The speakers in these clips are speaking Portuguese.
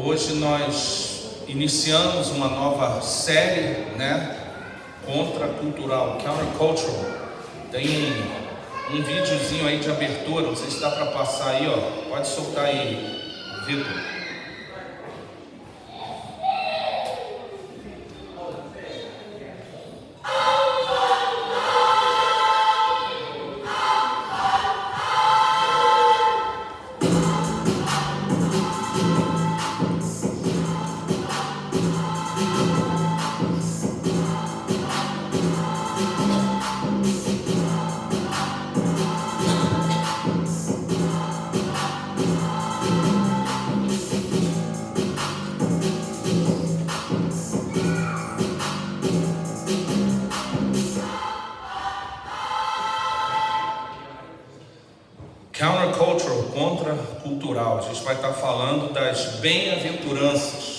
Hoje nós iniciamos uma nova série, contracultural, countercultural. Tem um videozinho aí de abertura, não sei se dá para passar aí, pode soltar aí, Vitor. Countercultural, contracultural. A gente vai estar falando das bem-aventuranças.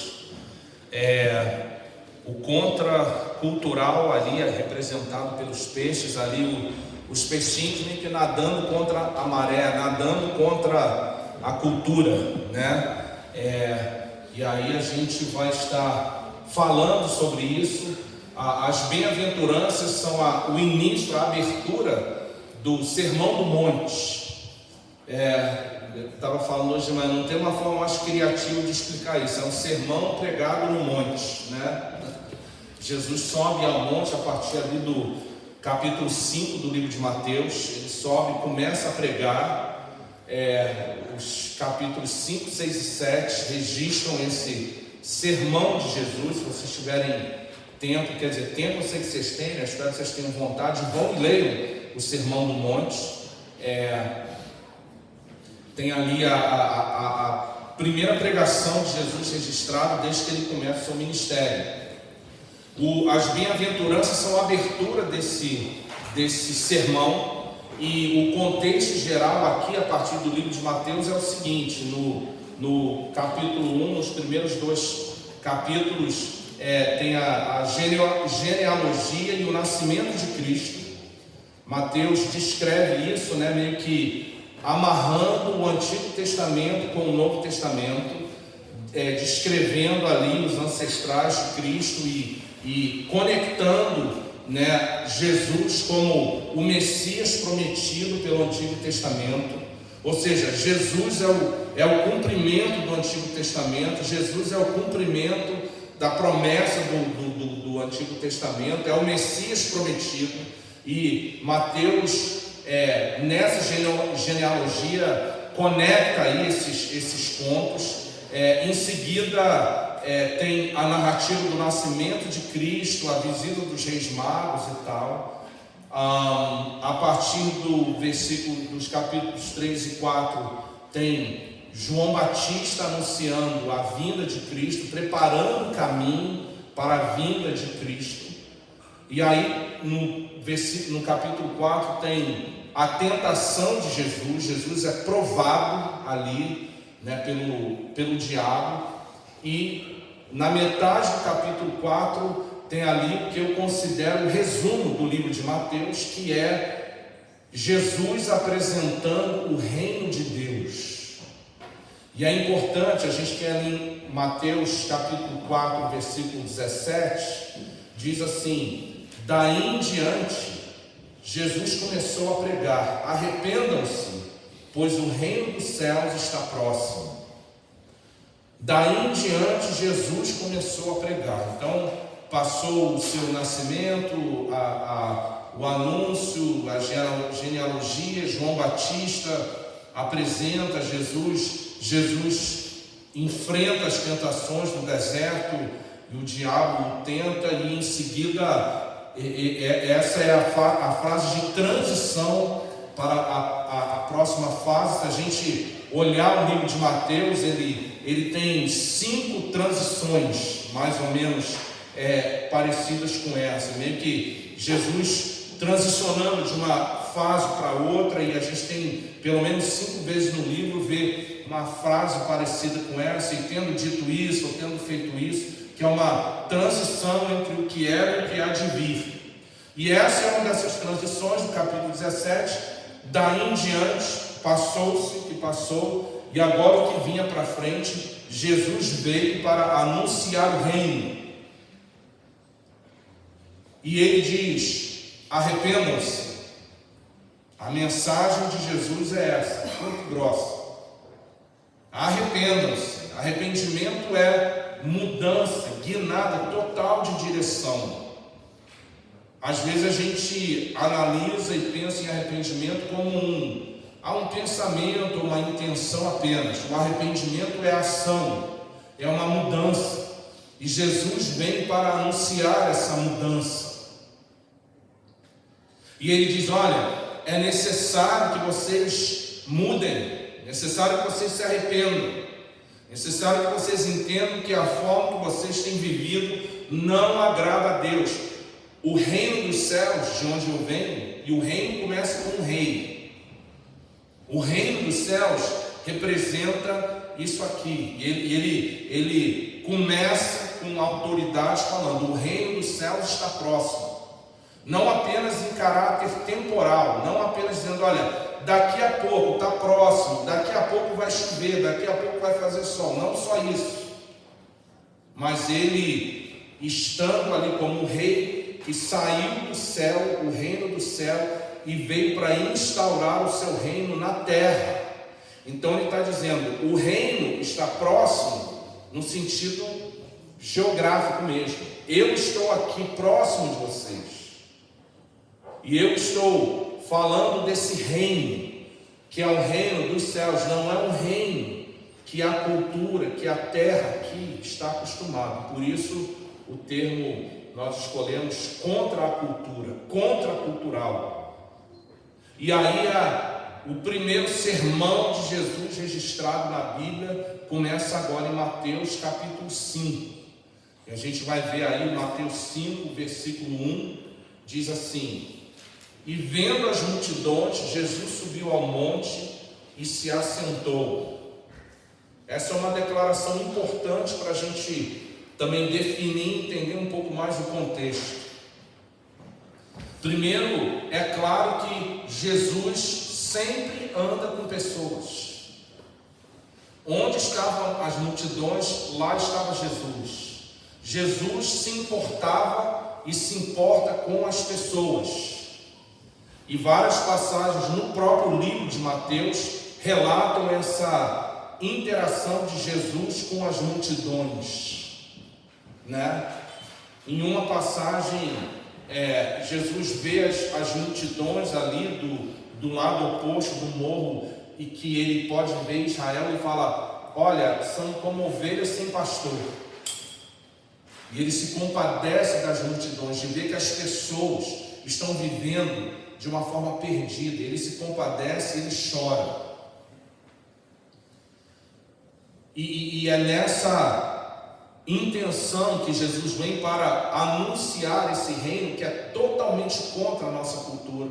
O contracultural ali é representado pelos peixes ali, os peixinhos meio que nadando contra a maré, nadando contra a cultura, e aí a gente vai estar falando sobre isso. As bem-aventuranças são o início, a abertura do Sermão do Monte. Eu estava falando hoje, mas não tem uma forma mais criativa de explicar isso. É um sermão pregado no monte, Jesus sobe ao monte a partir ali do capítulo 5 do livro de Mateus. Ele sobe e começa a pregar. Os capítulos 5, 6 e 7 registram esse sermão de Jesus. Se vocês tiverem tempo, tempo eu sei que vocês têm, espero que vocês tenham vontade, vão e leiam o Sermão do Monte. Tem ali a primeira pregação de Jesus registrada desde que ele começa o seu ministério. As bem-aventuranças são a abertura desse sermão, e o contexto geral aqui, a partir do livro de Mateus, é o seguinte: no capítulo 1, nos primeiros 2 capítulos, tem a genealogia e o nascimento de Cristo. Mateus descreve isso, meio que amarrando o Antigo Testamento com o Novo Testamento, descrevendo ali os ancestrais de Cristo e conectando, Jesus como o Messias prometido pelo Antigo Testamento. Ou seja, Jesus é o cumprimento do Antigo Testamento, Jesus é o cumprimento da promessa do Antigo Testamento, é o Messias prometido. E Mateus, nessa genealogia, conecta aí esses pontos. Em seguida, tem a narrativa do nascimento de Cristo, a visita dos reis magos e tal. A partir dos capítulos 3 e 4, tem João Batista anunciando a vinda de Cristo, preparando o caminho para a vinda de Cristo. E aí, no capítulo 4, tem a tentação de Jesus. Jesus é provado ali, pelo diabo. E na metade do capítulo 4 tem ali o que eu considero o resumo do livro de Mateus, que é Jesus apresentando o reino de Deus. E é importante, a gente quer ler em Mateus capítulo 4, versículo 17, diz assim: daí em diante Jesus começou a pregar: arrependam-se, pois o reino dos céus está próximo. Daí em diante Jesus começou a pregar. Então passou o seu nascimento, o anúncio, a genealogia. João Batista apresenta Jesus enfrenta as tentações do deserto e o diabo o tenta, e em seguida essa é a fase de transição para a próxima fase. Se a gente olhar o livro de Mateus, ele tem 5 transições, mais ou menos, parecidas com essa, meio que Jesus transicionando de uma fase para outra, e a gente tem pelo menos 5 vezes no livro vê uma frase parecida com essa, e tendo dito isso, ou tendo feito isso, que é uma transição entre o que era e o que há de vir. E essa é uma dessas transições do capítulo 17. Daí em diante, a passou-se o que passou, e agora o que vinha para frente, Jesus veio para anunciar o reino. E ele diz: arrependam-se. A mensagem de Jesus é essa, muito grossa. Arrependam-se. Arrependimento é mudança, guinada total de direção. Às vezes a gente analisa e pensa em arrependimento como um pensamento, uma intenção apenas. O arrependimento é ação, é uma mudança. E Jesus vem para anunciar essa mudança. E ele diz: olha, é necessário que vocês mudem, é necessário que vocês se arrependam, é necessário que vocês entendam que a forma que vocês têm vivido não agrada a Deus. O reino dos céus, de onde eu venho, e o reino começa com um rei. O reino dos céus representa isso aqui. Ele começa com autoridade falando: o reino dos céus está próximo. Não apenas em caráter temporal, não apenas dizendo: olha, daqui a pouco está próximo, daqui a pouco vai chover, daqui a pouco vai fazer sol. Não só isso, mas ele estando ali como o rei que saiu do céu, o reino do céu, e veio para instaurar o seu reino na terra. Então ele está dizendo: o reino está próximo no sentido geográfico mesmo. Eu estou aqui próximo de vocês. E eu estou falando desse reino, que é o reino dos céus, não é um reino que a cultura, que a terra aqui está acostumada. Por isso o termo nós escolhemos contra a cultura, contracultural. E aí o primeiro sermão de Jesus registrado na Bíblia começa agora em Mateus capítulo 5. E a gente vai ver aí Mateus 5, versículo 1, diz assim: e vendo as multidões, Jesus subiu ao monte e se assentou. Essa é uma declaração importante para a gente também definir e entender um pouco mais o contexto. Primeiro, é claro que Jesus sempre anda com pessoas. Onde estavam as multidões, lá estava Jesus. Jesus se importava e se importa com as pessoas. E várias passagens no próprio livro de Mateus relatam essa interação de Jesus com as multidões, né? Em uma passagem, Jesus vê as multidões ali do lado oposto do morro, e que ele pode ver Israel, e fala: olha, são como ovelhas sem pastor. E ele se compadece das multidões, de ver que as pessoas estão vivendo de uma forma perdida. Ele se compadece, ele chora. E é nessa intenção que Jesus vem para anunciar esse reino que é totalmente contra a nossa cultura,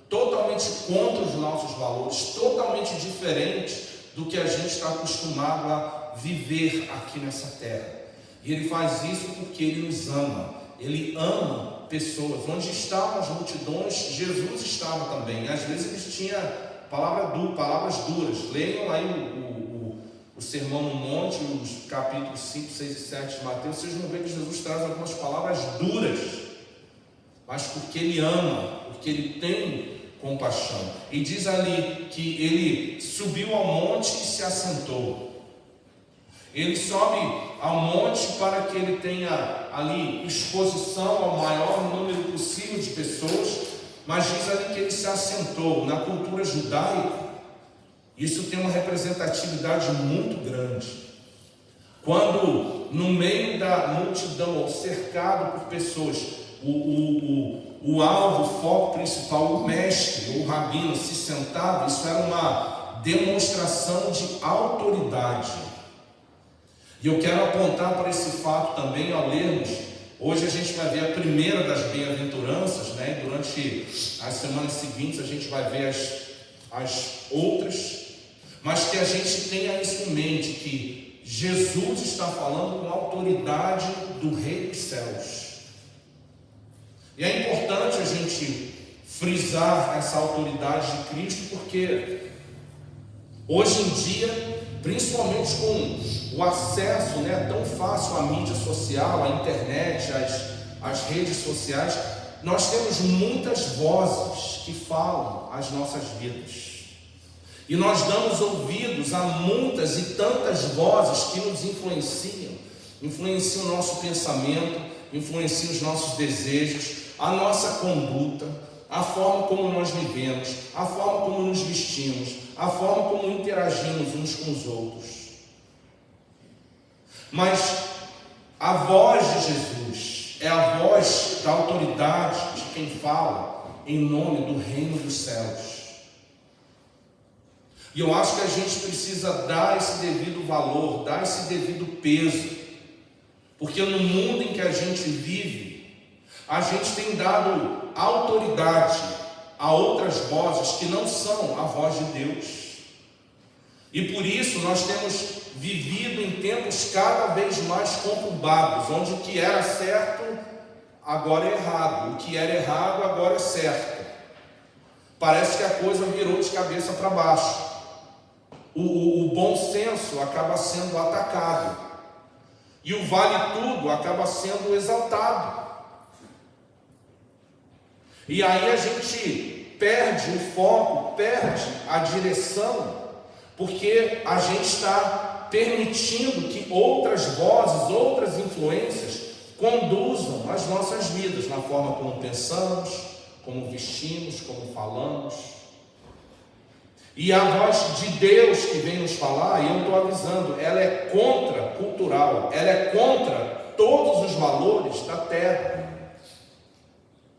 totalmente contra os nossos valores, totalmente diferente do que a gente está acostumado a viver aqui nessa terra. E ele faz isso porque ele nos ama. Ele ama pessoas. Onde estavam as multidões, Jesus estava também. Às vezes eles tinham palavras duras. Leiam aí o Sermão no Monte, os capítulos 5, 6 e 7 de Mateus. Vocês vão ver que Jesus traz algumas palavras duras, mas porque ele ama, porque ele tem compaixão. E diz ali que ele subiu ao monte e se assentou. Ele sobe ao monte para que ele tenha ali exposição ao maior número possível de pessoas, mas diz ali que ele se assentou. Na cultura judaica, isso tem uma representatividade muito grande. Quando no meio da multidão, ou cercado por pessoas, o alvo, o foco principal, o mestre ou o rabino se sentava, isso era uma demonstração de autoridade. E eu quero apontar para esse fato também ao lermos. Hoje a gente vai ver a primeira das bem-aventuranças, né? Durante as semanas seguintes a gente vai ver as outras, mas que a gente tenha isso em mente, que Jesus está falando com a autoridade do Rei dos Céus. E é importante a gente frisar essa autoridade de Cristo, porque Hoje em dia, principalmente com o acesso, tão fácil à mídia social, à internet, às redes sociais, nós temos muitas vozes que falam as nossas vidas. E nós damos ouvidos a muitas e tantas vozes que nos influenciam o nosso pensamento, influenciam os nossos desejos, a nossa conduta, a forma como nós vivemos, a forma como nos vestimos, a forma como interagimos uns com os outros. Mas a voz de Jesus é a voz da autoridade de quem fala em nome do reino dos céus. E eu acho que a gente precisa dar esse devido valor, dar esse devido peso, porque no mundo em que a gente vive, a gente tem dado autoridade a outras vozes que não são a voz de Deus. E por isso nós temos vivido em tempos cada vez mais conturbados, onde o que era certo agora é errado, o que era errado agora é certo. Parece que a coisa virou de cabeça para baixo. O bom senso acaba sendo atacado e o vale tudo acaba sendo exaltado. E aí a gente perde o foco, perde a direção, porque a gente está permitindo que outras vozes, outras influências conduzam as nossas vidas na forma como pensamos, como vestimos, como falamos. E a voz de Deus que vem nos falar, e eu estou avisando, ela é contracultural, ela é contra todos os valores da terra.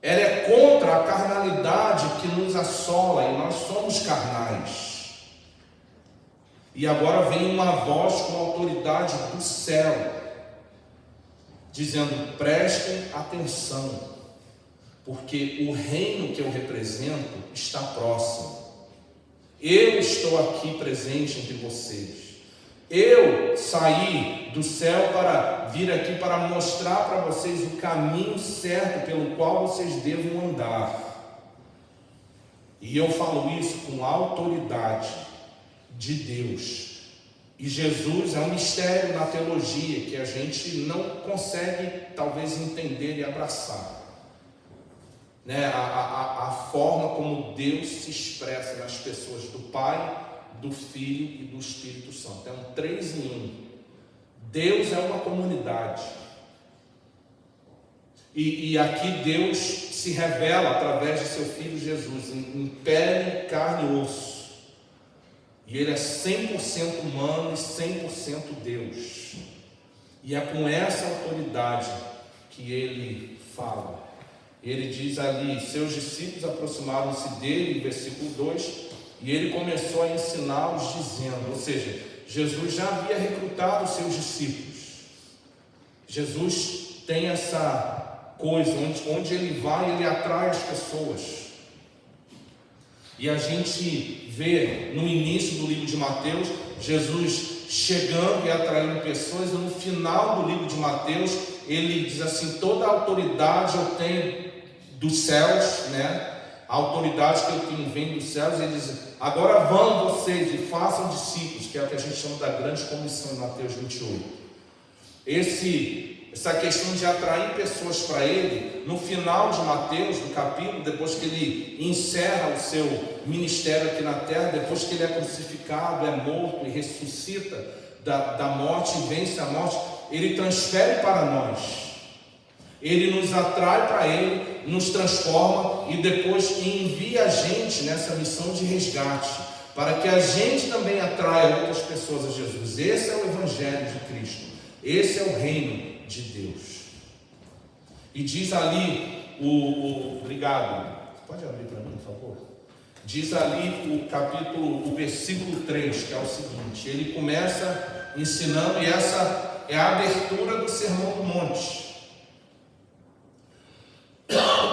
Ela é contra a carnalidade que nos assola, e nós somos carnais. E agora vem uma voz com autoridade do céu, dizendo: prestem atenção, porque o reino que eu represento está próximo. Eu estou aqui presente entre vocês. Eu saí do céu para vir aqui para mostrar para vocês o caminho certo pelo qual vocês devem andar. E eu falo isso com a autoridade de Deus. E Jesus é um mistério na teologia que a gente não consegue talvez entender e abraçar. A forma como Deus se expressa nas pessoas do Pai, do Filho e do Espírito Santo. É um 3 em 1. Deus é uma comunidade. E aqui Deus se revela através de seu Filho Jesus, em pele, carne e osso. E Ele é 100% humano e 100% Deus. E é com essa autoridade que Ele fala. Ele diz ali: seus discípulos aproximaram-se dele, versículo 2, e ele começou a ensiná-los dizendo, ou seja, Jesus já havia recrutado os seus discípulos. Jesus tem essa coisa, onde ele vai, ele atrai as pessoas. E a gente vê no início do livro de Mateus, Jesus chegando e atraindo pessoas, e no final do livro de Mateus, ele diz assim: toda a autoridade eu tenho dos céus, a autoridade que eu tenho vem dos céus. Ele diz: agora vão vocês e façam discípulos, que é o que a gente chama da grande comissão em Mateus 28. Essa questão de atrair pessoas para ele, no final de Mateus, no capítulo, depois que ele encerra o seu ministério aqui na terra, depois que ele é crucificado, é morto e ressuscita da morte e vence a morte, ele transfere para nós. Ele nos atrai para ele, nos transforma e depois envia a gente nessa missão de resgate, para que a gente também atraia outras pessoas a Jesus. Esse é o Evangelho de Cristo, esse é o reino de Deus. E diz ali obrigado, pode abrir para mim, por favor? Diz ali o versículo 3, que é o seguinte: ele começa ensinando, e essa é a abertura do Sermão do Monte.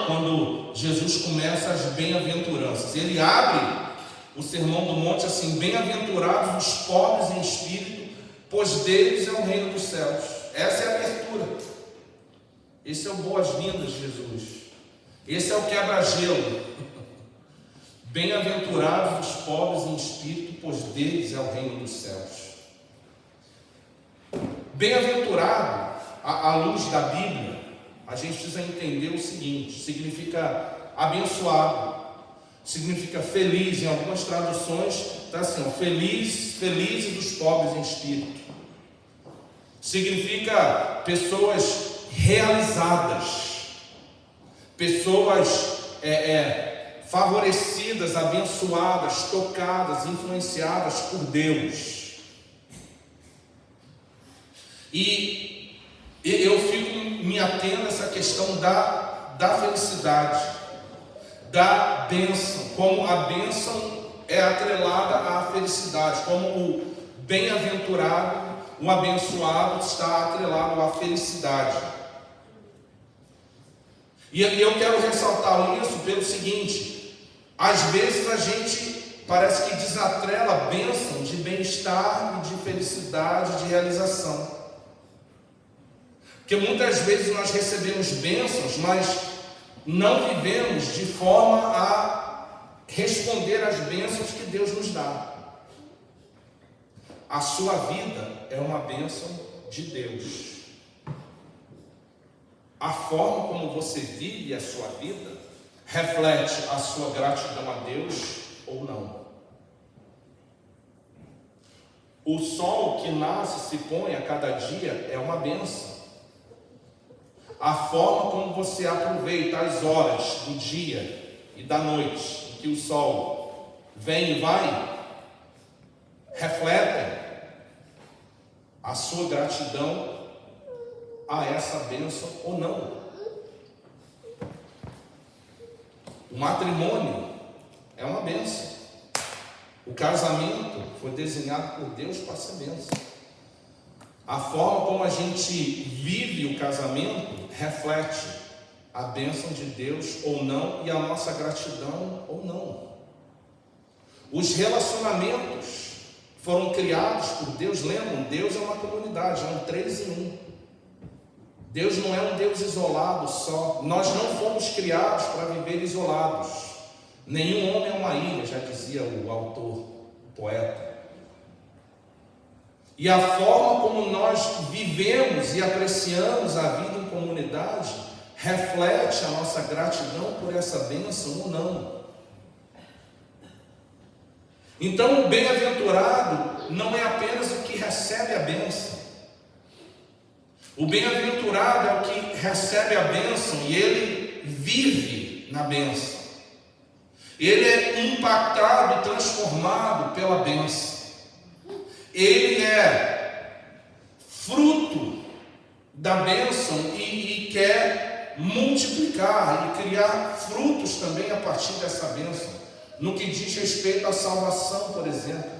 Quando Jesus começa as bem-aventuranças, ele abre o Sermão do Monte assim: bem-aventurados os pobres em espírito, pois deles é o reino dos céus. Essa é a abertura. Esse é o boas-vindas de Jesus. Esse é o quebra-gelo. Bem-aventurados os pobres em espírito, pois deles é o reino dos céus. Bem-aventurado, à luz da Bíblia, a gente precisa entender o seguinte: significa abençoado, significa feliz. Em algumas traduções está assim, ó, felizes os pobres em espírito. Significa pessoas realizadas, pessoas favorecidas, abençoadas, tocadas, influenciadas por Deus. E eu fico me atendo a essa questão da felicidade, da bênção, como a bênção é atrelada à felicidade, como o bem-aventurado, o abençoado está atrelado à felicidade. E eu quero ressaltar isso pelo seguinte: às vezes a gente parece que desatrela a bênção de bem-estar, de felicidade, de realização. Porque muitas vezes nós recebemos bênçãos, mas não vivemos de forma a responder às bênçãos que Deus nos dá. A sua vida é uma bênção de Deus. A forma como você vive a sua vida reflete a sua gratidão a Deus ou não. O sol que nasce e se põe a cada dia é uma bênção. A forma como você aproveita as horas do dia e da noite, em que o sol vem e vai, refletem a sua gratidão a essa bênção ou não. O matrimônio é uma bênção. O casamento foi desenhado por Deus para ser bênção. A forma como a gente vive o casamento reflete a bênção de Deus ou não e a nossa gratidão ou não. Os relacionamentos foram criados por Deus. Lembram? Deus é uma comunidade, é um 3 em 1. Deus não é um Deus isolado só. Nós não fomos criados para viver isolados. Nenhum homem é uma ilha, já dizia o autor, o poeta. E a forma como nós vivemos e apreciamos a vida em comunidade reflete a nossa gratidão por essa bênção ou não. Então, o bem-aventurado não é apenas o que recebe a bênção. O bem-aventurado é o que recebe a bênção e ele vive na bênção. Ele é impactado, transformado pela bênção. Ele é fruto da bênção e quer multiplicar e criar frutos também a partir dessa bênção. No que diz respeito à salvação, por exemplo.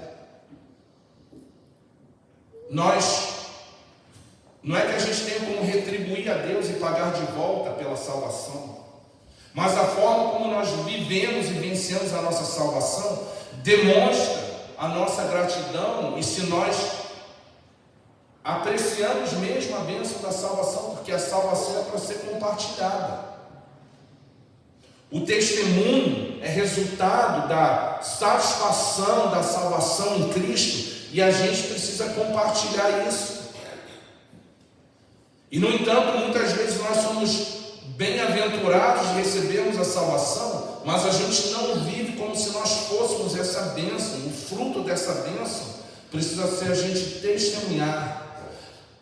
Não é que a gente tenha como retribuir a Deus e pagar de volta pela salvação, mas a forma como nós vivemos e vencemos a nossa salvação demonstra a nossa gratidão, e se nós apreciamos mesmo a bênção da salvação, porque a salvação é para ser compartilhada. O testemunho é resultado da satisfação da salvação em Cristo, e a gente precisa compartilhar isso. E no entanto, muitas vezes nós somos bem-aventurados de recebermos a salvação, mas a gente não vive como se nós fôssemos essa bênção. O fruto dessa bênção precisa ser a gente testemunhar,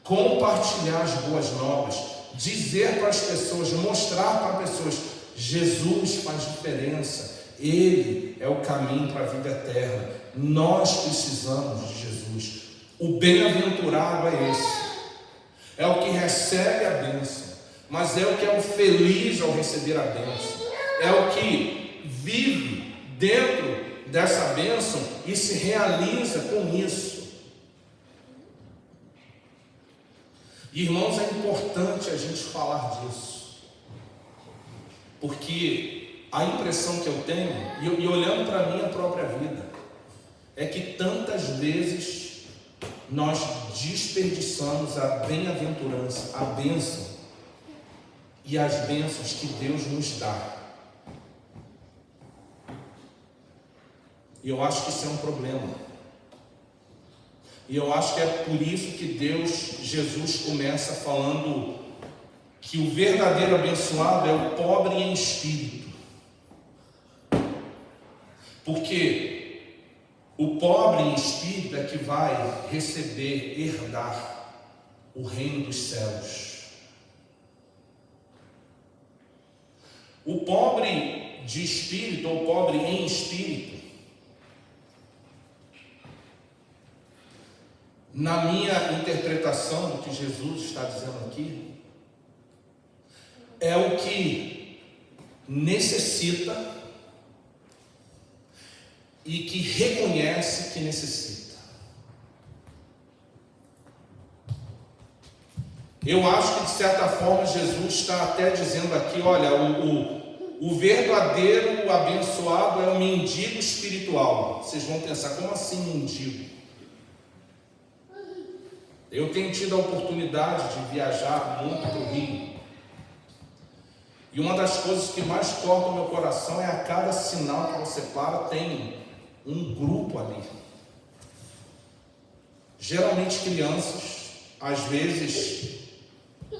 compartilhar as boas novas, dizer para as pessoas, mostrar para as pessoas: Jesus faz diferença, Ele é o caminho para a vida eterna, nós precisamos de Jesus. O bem-aventurado é esse, é o que recebe a bênção, mas é o que é o feliz ao receber a bênção, é o que vive dentro dessa bênção e se realiza com isso. Irmãos, é importante a gente falar disso, porque a impressão que eu tenho, e olhando para a minha própria vida, é que tantas vezes nós desperdiçamos a bem-aventurança, a bênção e as bênçãos que Deus nos dá. E eu acho que isso é um problema. E eu acho que é por isso que Jesus começa falando que o verdadeiro abençoado é o pobre em espírito. Porque o pobre em espírito é que vai receber, herdar o reino dos céus. O pobre de espírito, ou pobre em espírito, na minha interpretação do que Jesus está dizendo aqui, é o que necessita e que reconhece que necessita. Eu acho que de certa forma Jesus está até dizendo aqui, olha, o verdadeiro abençoado é o mendigo espiritual. Vocês vão pensar, como assim mendigo? Eu tenho tido a oportunidade de viajar muito para o Rio. E uma das coisas que mais corta o meu coração é a cada sinal que você para, tem um grupo ali. Geralmente crianças, às vezes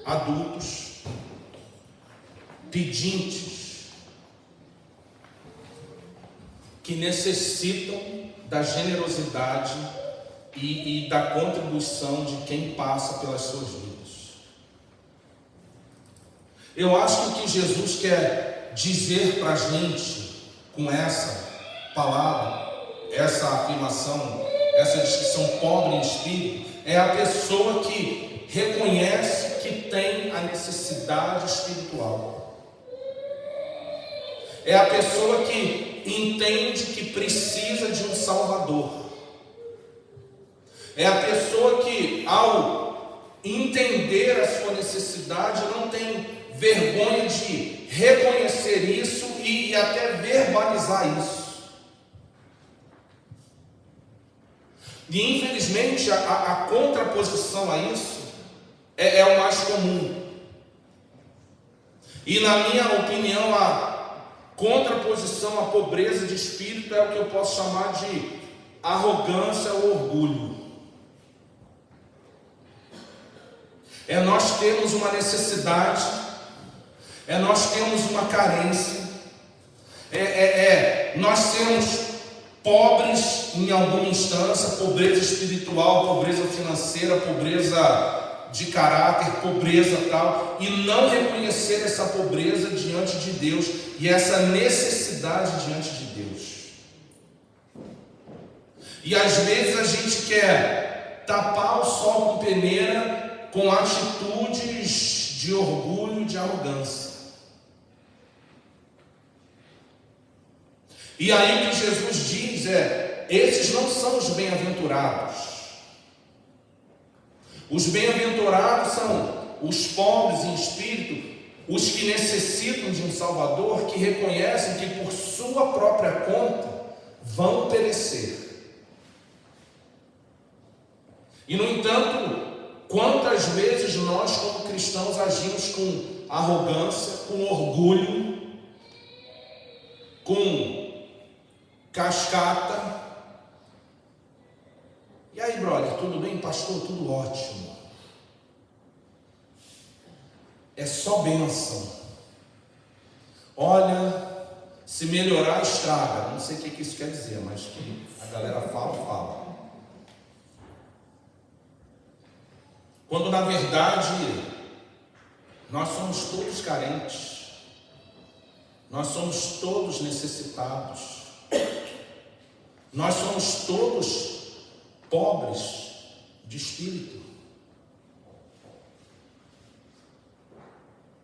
adultos, pedintes, que necessitam da generosidade e da contribuição de quem passa pelas suas vidas. Eu acho que o que Jesus quer dizer para a gente com essa palavra, essa afirmação, essa descrição pobre em espírito, é a pessoa que reconhece que tem a necessidade espiritual. É a pessoa que entende que precisa de um Salvador. É a pessoa que, ao entender a sua necessidade, não tem vergonha de reconhecer isso e até verbalizar isso. E infelizmente a contraposição a isso é o mais comum. E na minha opinião, a contraposição à pobreza de espírito é o que eu posso chamar de arrogância ou orgulho. É nós termos uma necessidade, é nós termos uma carência, nós sermos pobres em alguma instância, pobreza espiritual, pobreza financeira, pobreza de caráter, pobreza tal, e não reconhecer essa pobreza diante de Deus e essa necessidade diante de Deus. E às vezes a gente quer tapar o sol com peneira com atitudes de orgulho, de arrogância. E aí o que Jesus diz esses não são os bem-aventurados. Os bem-aventurados são os pobres em espírito, os que necessitam de um Salvador, que reconhecem que por sua própria conta vão perecer. E no entanto, quantas vezes nós como cristãos agimos com arrogância, com orgulho, com cascata. E aí, brother, tudo bem, pastor? Tudo ótimo. É só bênção. Olha, se melhorar, estraga. Não sei o que isso quer dizer, mas que a galera fala. Quando na verdade nós somos todos carentes, nós somos todos necessitados, nós somos todos pobres de espírito,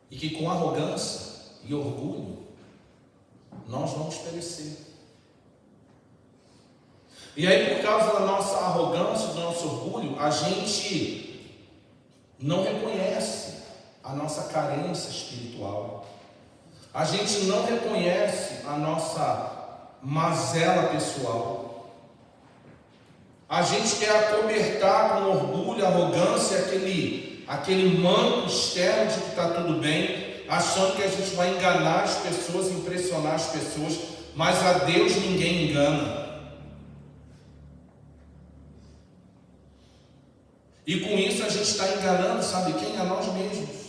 e que com arrogância e orgulho nós vamos perecer. E aí, por causa da nossa arrogância, do nosso orgulho, a gente não reconhece a nossa carência espiritual. A gente não reconhece a nossa mazela pessoal. A gente quer acobertar com orgulho, arrogância, aquele manto externo de que está tudo bem, achando que a gente vai enganar as pessoas, impressionar as pessoas, mas a Deus ninguém engana. E com isso a gente está enganando, sabe quem? A nós mesmos.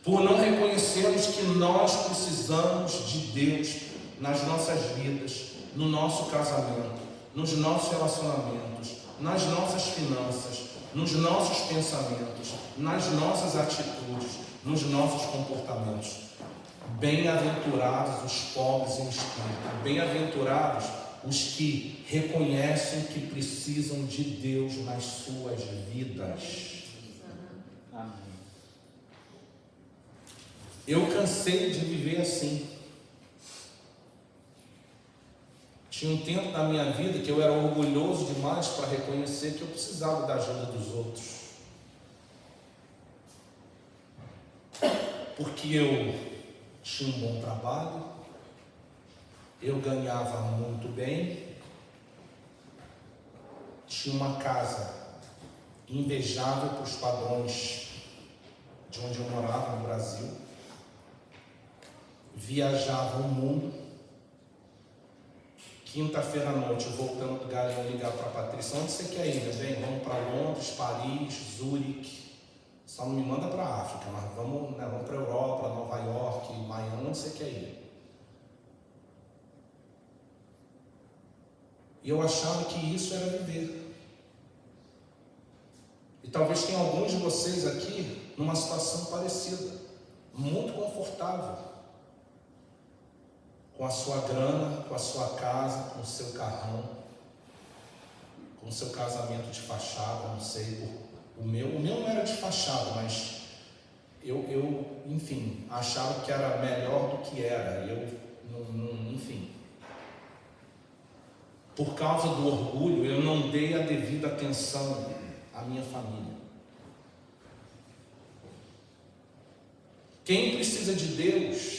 Por não reconhecermos que nós precisamos de Deus nas nossas vidas, no nosso casamento, nos nossos relacionamentos, nas nossas finanças, nos nossos pensamentos, nas nossas atitudes, nos nossos comportamentos. Bem-aventurados os pobres em espírito, bem-aventurados os que reconhecem que precisam de Deus nas suas vidas. Amém. Eu cansei de viver assim. Tinha um tempo na minha vida que eu era orgulhoso demais para reconhecer que eu precisava da ajuda dos outros. Porque eu tinha um bom trabalho, eu ganhava muito bem, tinha uma casa invejável para os padrões de onde eu morava no Brasil, viajava o mundo. Quinta-feira à noite, voltando do Galeão, ligar para a Patrícia: onde você quer ir, meu bem? Vamos para Londres, Paris, Zurique. Só não me manda para a África, mas vamos para a Europa, Nova York, Miami, onde você quer ir? E eu achava que isso era viver. E talvez tenha alguns de vocês aqui numa situação parecida, muito confortável, com a sua grana, com a sua casa, com o seu carrão, com o seu casamento de fachada, não sei, o meu não era de fachada, mas eu enfim, achava que era melhor do que era, enfim. Por causa do orgulho, eu não dei a devida atenção à minha família. Quem precisa de Deus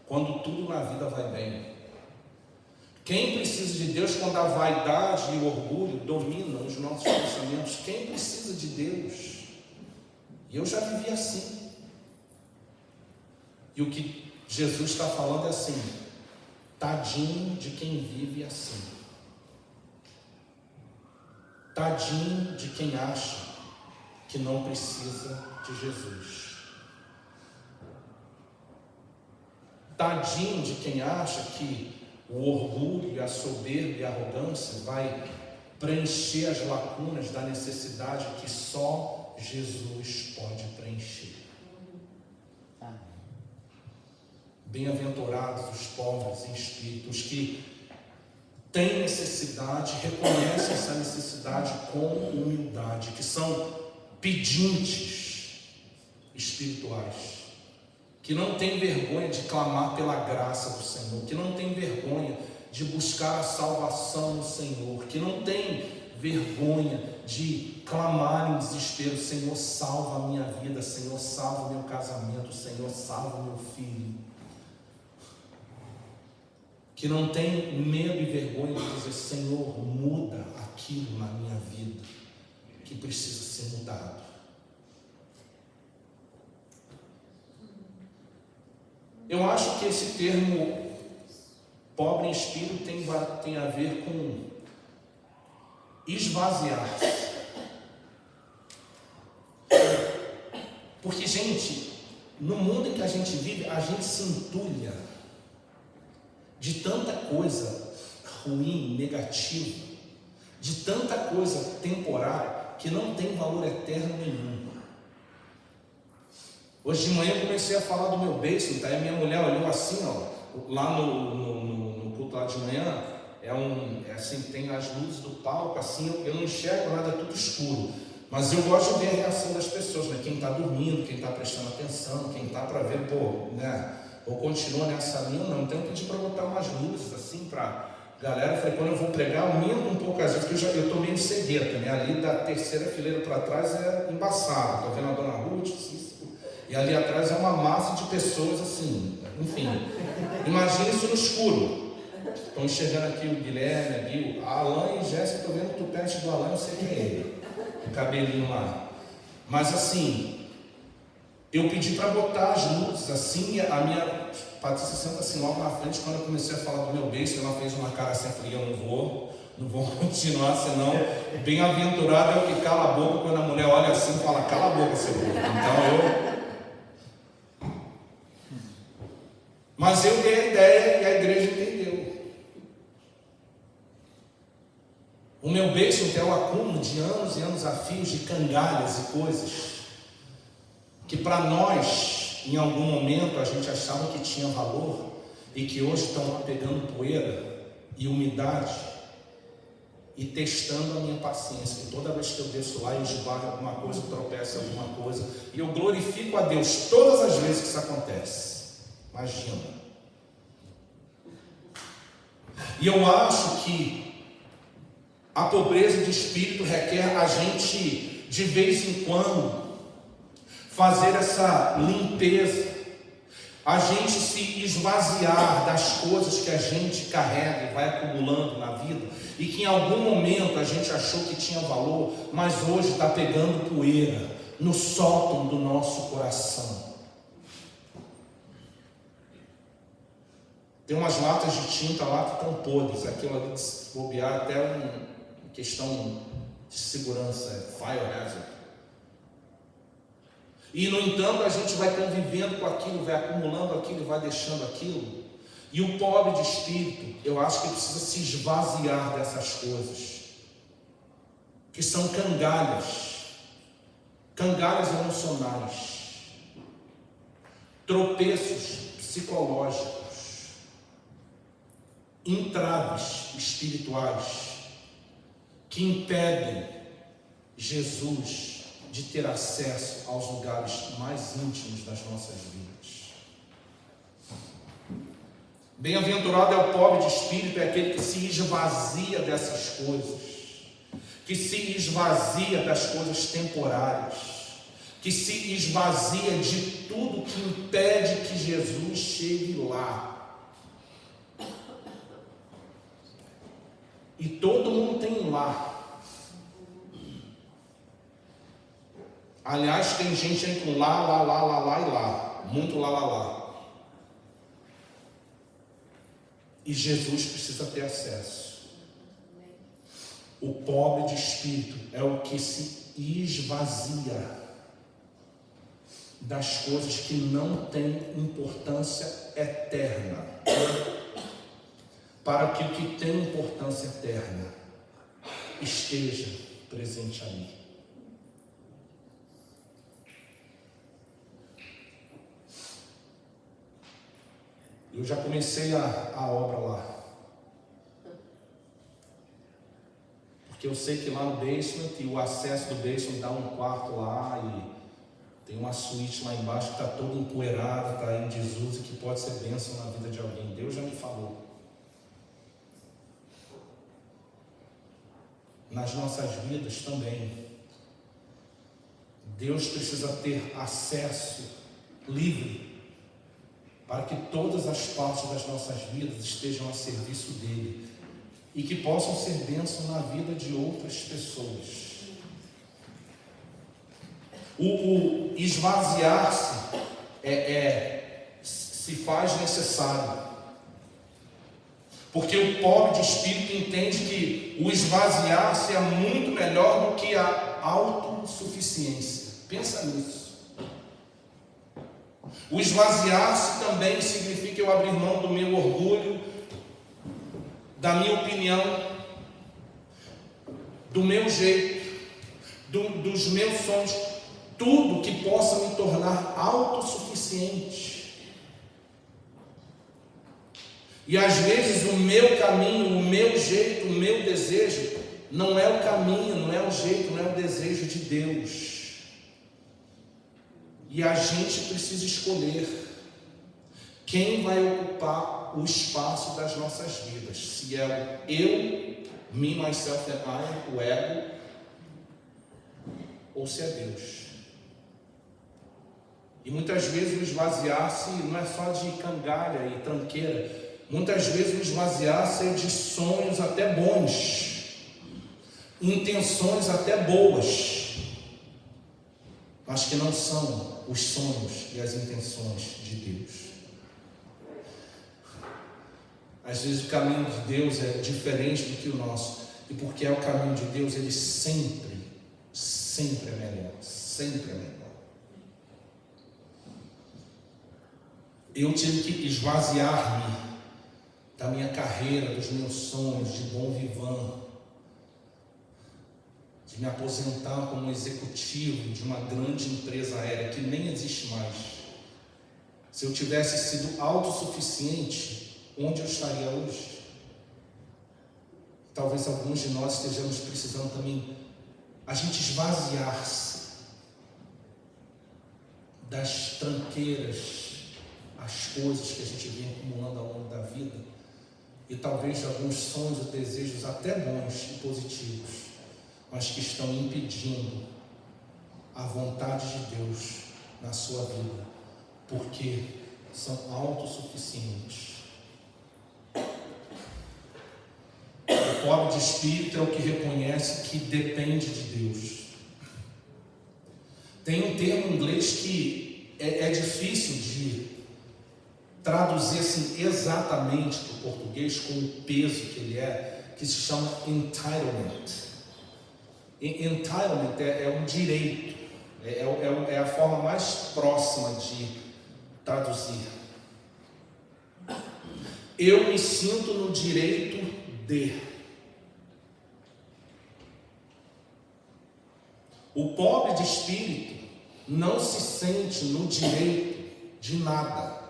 quando tudo na vida vai bem? Quem precisa de Deus quando a vaidade e o orgulho dominam os nossos pensamentos? Quem precisa de Deus? E eu já vivi assim. E o que Jesus está falando é assim: tadinho de quem vive assim. Tadinho de quem acha que não precisa de Jesus. Tadinho de quem acha que o orgulho e a soberba e a arrogância vai preencher as lacunas da necessidade que só Jesus pode preencher. Bem-aventurados os pobres em espírito, os que têm necessidade, reconhecem essa necessidade com humildade, que são pedintes espirituais, que não tem vergonha de clamar pela graça do Senhor, que não tem vergonha de buscar a salvação no Senhor, que não tem vergonha de clamar em desespero: Senhor, salva a minha vida, Senhor, salva o meu casamento, Senhor, salva o meu filho. Que não tem medo e vergonha de dizer: Senhor, muda aquilo na minha vida que precisa ser mudado. Eu acho que esse termo pobre em espírito tem a ver com esvaziar-se. Porque, gente, no mundo em que a gente vive, a gente se entulha de tanta coisa ruim, negativa, de tanta coisa temporária, que não tem valor eterno nenhum. Hoje de manhã eu comecei a falar do meu beijo, tá? E a minha mulher olhou assim, ó, lá no culto lá de manhã, assim, tem as luzes do palco, assim, eu não enxergo nada, é tudo escuro. Mas eu gosto de ver a reação das pessoas, né? Quem está dormindo, quem está prestando atenção, quem está para ver, ou continua nessa linha, não. Então eu pedi para botar umas luzes assim para galera. Eu falei: quando eu vou pregar, aumenta um pouco as vezes, porque eu estou meio cegueta, né? Ali da terceira fileira para trás é embaçado. Estou vendo a dona Ruth, e ali atrás é uma massa de pessoas assim, enfim. Imagina isso no escuro. Estão enxergando aqui o Guilherme, aqui, a Alain e Jéssica. Estou vendo o tupete do Alain, eu sei quem é ele, o cabelinho lá. Mas assim, eu pedi para botar as luzes assim. A minha Patrícia senta assim logo na frente. Quando eu comecei a falar do meu beijo, ela fez uma cara assim, eu falei, eu não vou continuar, senão bem-aventurado é o que cala a boca. Quando a mulher olha assim, fala, cala a boca, seu burro. Mas eu dei a ideia e a igreja entendeu. O meu beijo é o acúmulo de anos e anos a fios de cangalhas e coisas que para nós, em algum momento, a gente achava que tinha valor e que hoje estão lá pegando poeira e umidade e testando a minha paciência, que toda vez que eu desço lá, eu esbarro alguma coisa, eu tropeço em alguma coisa, e eu glorifico a Deus todas as vezes que isso acontece. Imagina. E eu acho que a pobreza de espírito requer a gente, de vez em quando, fazer essa limpeza, a gente se esvaziar das coisas que a gente carrega e vai acumulando na vida, e que em algum momento a gente achou que tinha valor, mas hoje está pegando poeira no sótão do nosso coração. Tem umas latas de tinta lá que estão podres, aquilo ali, se bobear, até uma questão de segurança, fire hazard. E no entanto a gente vai convivendo com aquilo, vai acumulando aquilo, vai deixando aquilo. E o pobre de espírito, eu acho que precisa se esvaziar dessas coisas, que são cangalhas emocionais, tropeços psicológicos, entraves espirituais, que impedem Jesus de ter acesso aos lugares mais íntimos das nossas vidas. Bem-aventurado é o pobre de espírito, é aquele que se esvazia dessas coisas, que se esvazia das coisas temporárias, que se esvazia de tudo que impede que Jesus chegue lá. E todo mundo tem um lá. Aliás, tem gente entre um lá e lá. Muito lá. E Jesus precisa ter acesso. O pobre de espírito é o que se esvazia das coisas que não têm importância eterna, para que o que tem importância eterna esteja presente ali. Eu já comecei a obra lá, porque eu sei que lá no basement, e o acesso do basement dá um quarto lá, e tem uma suíte lá embaixo que está toda empoeirada, está em desuso, e que pode ser bênção na vida de alguém. Deus já me falou. Nas nossas vidas também, Deus precisa ter acesso livre para que todas as partes das nossas vidas estejam a serviço dele e que possam ser bênção na vida de outras pessoas. O esvaziar-se se faz necessário, porque o pobre de espírito entende que o esvaziar-se é muito melhor do que a autossuficiência. Pensa nisso. O esvaziar-se também significa eu abrir mão do meu orgulho, da minha opinião, do meu jeito, dos meus sonhos, tudo que possa me tornar autossuficiente. E às vezes o meu caminho, o meu jeito, o meu desejo não é o caminho, não é o jeito, não é o desejo de Deus. E a gente precisa escolher quem vai ocupar o espaço das nossas vidas. Se é eu, me, myself and I, o ego, ou se é Deus. E muitas vezes o esvaziar-se não é só de cangalha e tranqueira. Muitas vezes o esvaziar-se é de sonhos até bons, intenções até boas. mas que não são os sonhos e as intenções de Deus. Às vezes o caminho de Deus é diferente do que o nosso, e porque é o caminho de Deus, ele sempre é melhor, sempre é melhor. Eu tive que esvaziar-me da minha carreira, dos meus sonhos de bom vivant, de me aposentar como executivo de uma grande empresa aérea que nem existe mais. Se eu tivesse sido autossuficiente, onde eu estaria hoje? Talvez alguns de nós estejamos precisando também a gente esvaziar-se das tranqueiras, as coisas que a gente vem acumulando ao longo da vida, e talvez alguns sonhos e desejos até bons e positivos, mas que estão impedindo a vontade de Deus na sua vida, porque são autossuficientes. O pobre de espírito é o que reconhece que depende de Deus. Tem um termo em inglês que é difícil de traduzir assim exatamente para o português com o peso que ele é, que se chama entitlement. Entitlement é um direito, é a forma mais próxima de traduzir. Eu me sinto no direito de. O pobre de espírito não se sente no direito de nada.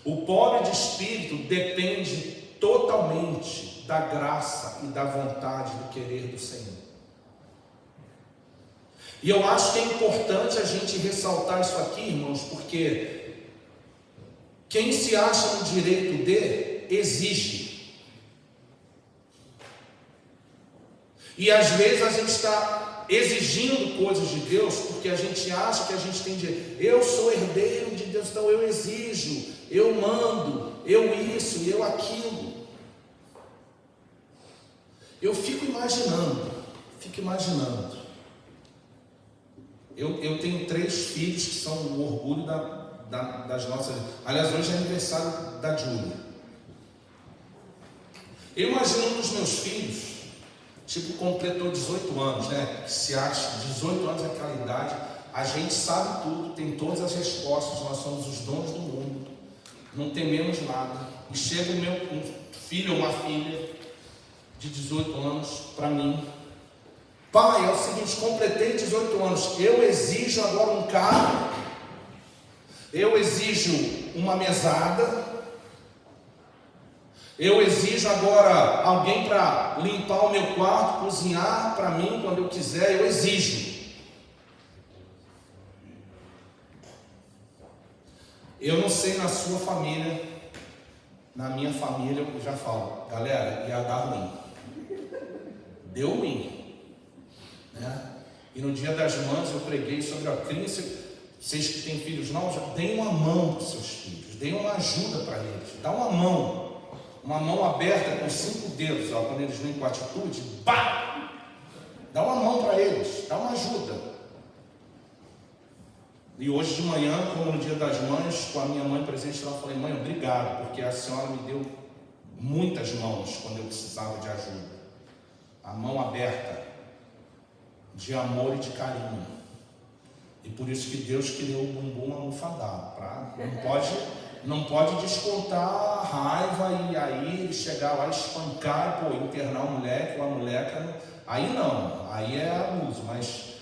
O pobre de espírito depende totalmente da graça e da vontade, do querer do Senhor. E eu acho que é importante a gente ressaltar isso aqui, irmãos, porque quem se acha no direito de, exige. E às vezes a gente está exigindo coisas de Deus porque a gente acha que a gente tem direito. Eu sou herdeiro de Deus, então eu exijo, eu mando, eu isso e eu aquilo. Eu fico imaginando. Eu tenho 3 filhos que são o orgulho das nossas. Aliás, hoje é aniversário da Júlia. Eu imagino um dos meus filhos, tipo, completou 18 anos, né? Que se acha 18 anos é aquela idade, a gente sabe tudo, tem todas as respostas, nós somos os donos do mundo, não tememos nada. E chega um filho ou uma filha de 18 anos para mim: pai, é o seguinte, completei 18 anos, eu exijo agora um carro, eu exijo uma mesada, eu exijo agora alguém para limpar o meu quarto, cozinhar para mim quando eu quiser, eu exijo. Eu não sei na sua família, na minha família eu já falo, galera, ia dar ruim. Deu ruim, né? E no dia das mães eu preguei sobre a criança. Vocês que têm filhos novos, deem uma mão para os seus filhos, deem uma ajuda para eles, dá uma mão aberta com 5 dedos, ó, quando eles vêm com atitude, pá! Dá uma mão para eles, dá uma ajuda. E hoje de manhã, como no dia das mães, com a minha mãe presente lá, eu falei: mãe, obrigado, porque a senhora me deu muitas mãos quando eu precisava de ajuda. A mão aberta, de amor e de carinho. E por isso que Deus criou o bumbum almofadado, não pode descontar a raiva e aí ele chegar lá, espancar, internar o moleque ou a moleca, aí não, aí é abuso, mas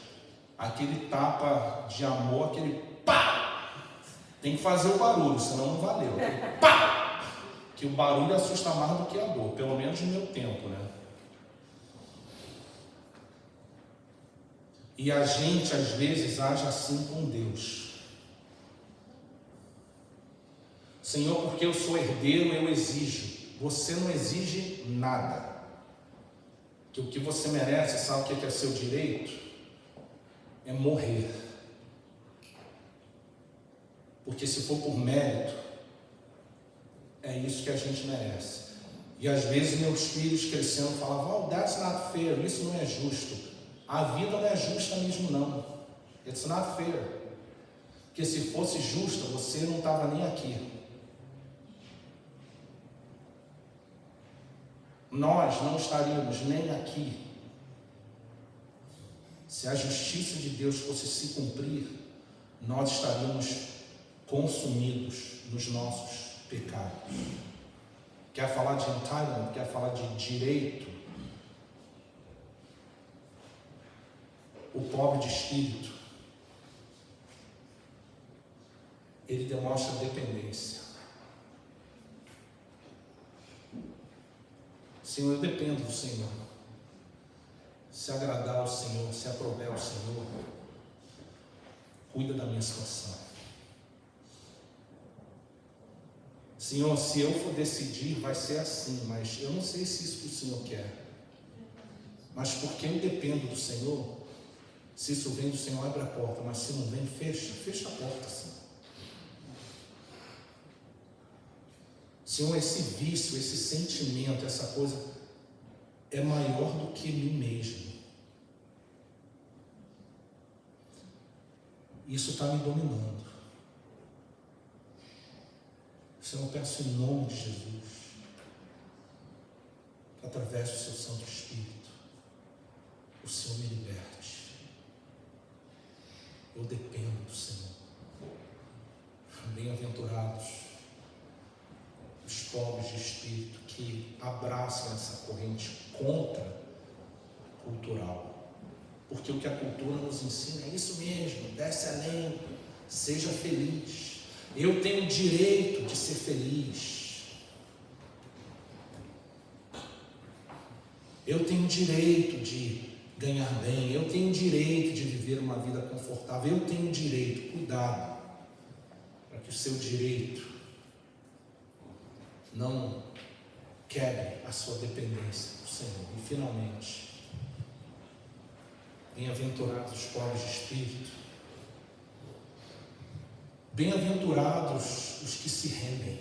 aquele tapa de amor, aquele pá, tem que fazer o barulho, senão não valeu, aquele pá, que o barulho assusta mais do que a dor, pelo menos no meu tempo, né? E a gente às vezes age assim com Deus. Senhor, porque eu sou herdeiro, eu exijo. Você não exige nada. Que o que você merece, sabe o que é seu direito? É morrer. Porque se for por mérito, é isso que a gente merece. E às vezes meus filhos crescendo falavam: oh, that's not fair, isso não é justo. A vida não é justa mesmo não. It's not fair. Porque se fosse justa, você não estava nem aqui. Nós não estaríamos nem aqui se a justiça de Deus fosse se cumprir. Nós estaríamos consumidos nos nossos pecados. Quer falar de entitlement? Quer falar de direito? O pobre de espírito, ele demonstra dependência. Senhor, eu dependo do Senhor. Se agradar ao Senhor, se aprover ao Senhor, cuida da minha situação. Senhor, se eu for decidir, vai ser assim, mas eu não sei se isso que o Senhor quer. Mas porque eu dependo do Senhor, se isso vem do Senhor, abre a porta, mas se não vem, fecha a porta, Senhor. Senhor, esse vício, esse sentimento, essa coisa é maior do que mim mesmo. Isso está me dominando. Senhor, eu peço em nome de Jesus, que através do seu Santo Espírito, o Senhor me liberte. Eu dependo do Senhor. Bem-aventurados os pobres de espírito que abraçam essa corrente contra-cultural. Porque o que a cultura nos ensina é isso mesmo, desce além, seja feliz. Eu tenho o direito de ser feliz. Eu tenho o direito de ganhar bem. Eu tenho o direito de viver uma vida confortável. Eu tenho o direito, cuidado, para que o seu direito não quebre a sua dependência do Senhor. E finalmente, bem-aventurados os pobres de espírito, bem-aventurados os que se rendem.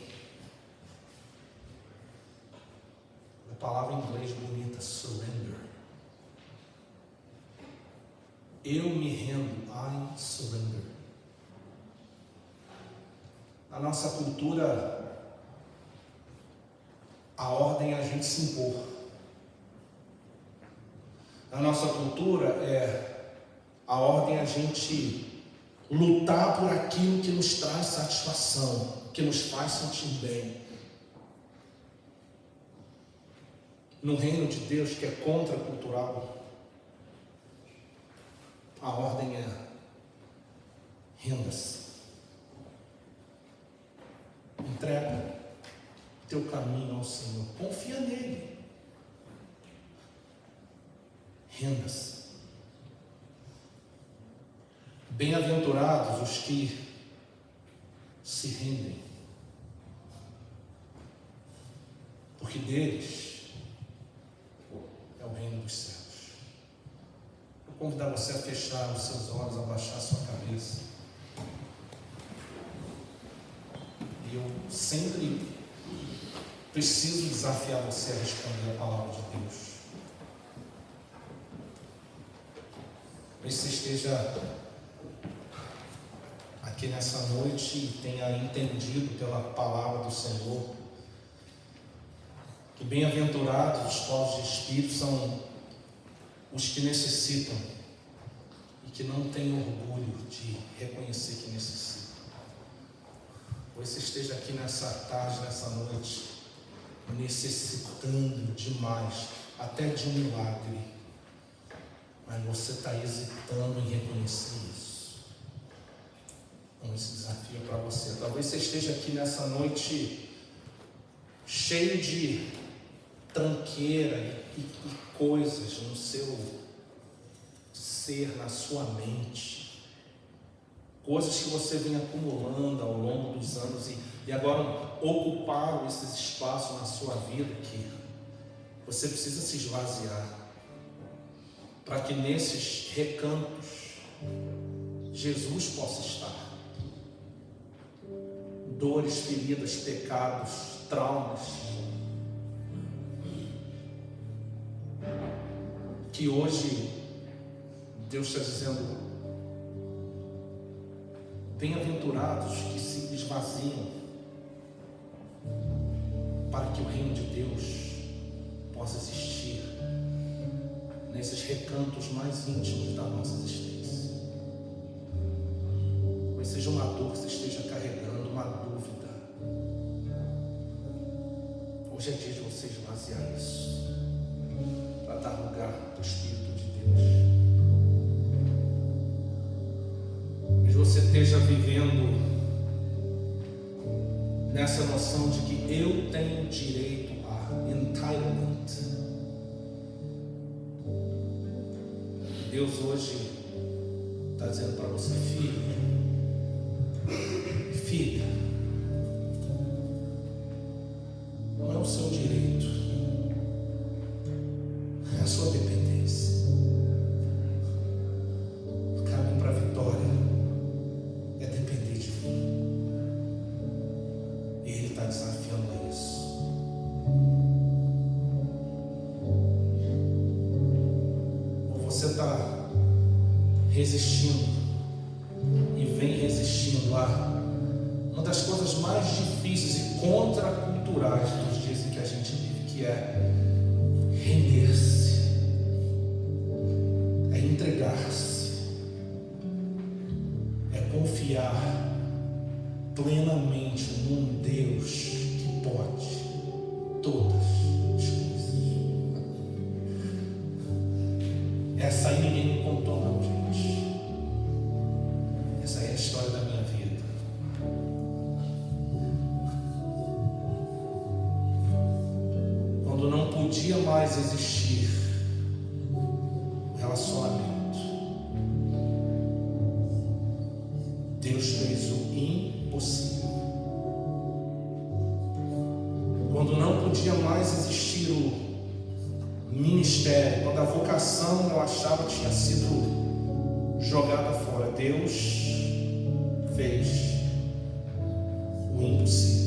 A palavra em inglês bonita, surrender. Eu me rendo, I surrender. Na nossa cultura, a ordem é a gente se impor. Na nossa cultura, a ordem é a gente lutar por aquilo que nos traz satisfação, que nos faz sentir bem. No reino de Deus, que é contracultural, a ordem é: renda-se. Entrega teu caminho ao Senhor, confia nele, renda-se. Bem-aventurados os que se rendem, porque deles é o reino dos céus. Vou convidar você a fechar os seus olhos, a baixar a sua cabeça. E eu sempre preciso desafiar você a responder a palavra de Deus. Talvez você esteja aqui nessa noite e tenha entendido pela palavra do Senhor que bem-aventurados os pobres de espírito são os que necessitam e que não têm orgulho de reconhecer que necessitam. Talvez você esteja aqui nessa tarde, nessa noite, necessitando demais, até de um milagre, mas você está hesitando em reconhecer isso. Então esse desafio é para você. Talvez você esteja aqui nessa noite cheio de tranqueira e coisas no seu ser, na sua mente, coisas que você vem acumulando ao longo dos anos e agora ocuparam esses espaços na sua vida que você precisa se esvaziar para que nesses recantos Jesus possa estar. Dores, feridas, pecados, traumas que hoje Deus está dizendo: bem-aventurados que se esvaziam, para que o reino de Deus possa existir nesses recantos mais íntimos da nossa existência. Talvez seja uma dor que você esteja carregando, uma dúvida. Hoje é dia de você esvaziar isso, para dar lugar ao Espírito de Deus. Talvez você esteja vivendo nessa noção de que eu tenho direito a entitlement. Deus hoje está dizendo para você: filha, não é o seu direito, é a sua dependência. O caminho para a vitória é depender de mim. E Ele está desafiando a isso. Ou você está resistindo e vem resistindo a uma das coisas mais difíceis e contraculturais dos dias em que a gente vive, que é render-se, é entregar-se, é confiar plenamente num Deus que pode todas as coisas. Essa aí ninguém me contou não, gente. Essa aí é a história da minha vida. Quando não podia mais existir o relacionamento, Deus fez o impossível. Quando não podia mais existir o ministério, quando a vocação eu achava que tinha sido jogada fora, Deus fez o impossível.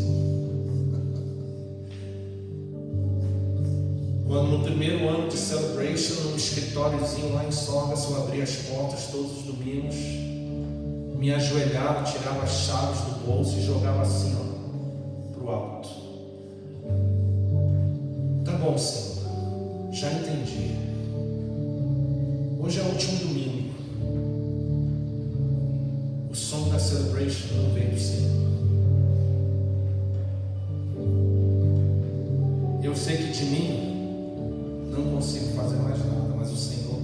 Quando no primeiro ano de Celebration, num escritóriozinho lá em Sogas, eu abria as portas todos os domingos, me ajoelhava, tirava as chaves do bolso e jogava assim, ó, pro alto. Tá bom, Senhor, já entendi. Hoje é o último domingo. O som da Celebration não veio do Senhor. Eu sei que de mim não consigo fazer mais nada, mas o Senhor.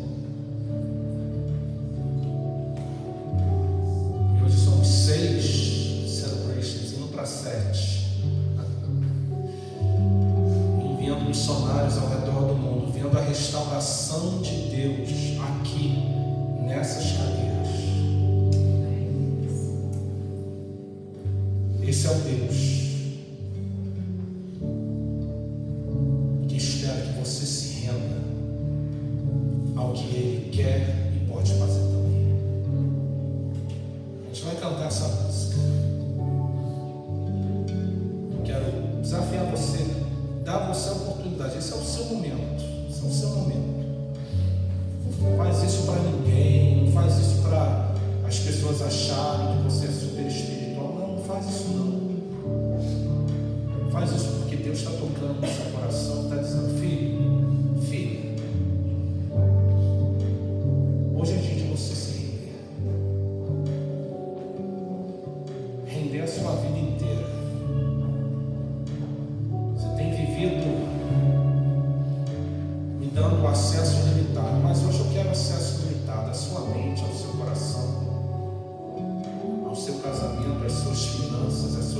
E hoje somos 6 celebrations, indo para 7. Enviando missionários ao redor do mundo, vendo a restauração de Deus aqui, nessas cadeiras. Esse é o Deus que espera que você se renda ao que Ele quer e pode fazer também. A gente vai cantar essa música. Eu quero desafiar você, dar você a oportunidade. Esse é o seu momento. Esse é o seu momento. Não faz isso para ninguém, não faz isso para as pessoas acharem que você é super espiritual. Não faz isso não. Faz isso porque Deus está tocando no seu coração, está dizendo: filho, hoje é dia de você se render. Render a sua vida inteira. Você tem vivido me dando acesso limitado, mas hoje eu quero acesso limitado à sua mente, ao seu coração, ao seu casamento, às suas finanças, às suas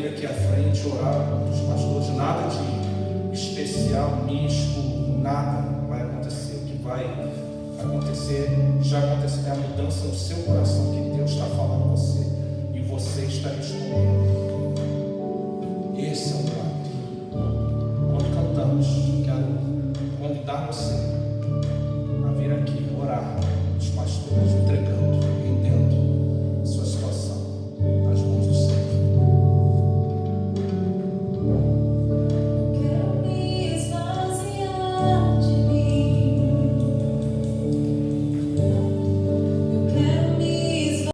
vir aqui à frente, orar com os pastores, nada de especial, místico, nada vai acontecer. O que vai acontecer, já aconteceu, é a mudança no seu coração que Deus está falando a você e você está respondendo. Esse é o milagre. Quando cantamos, quero convidar você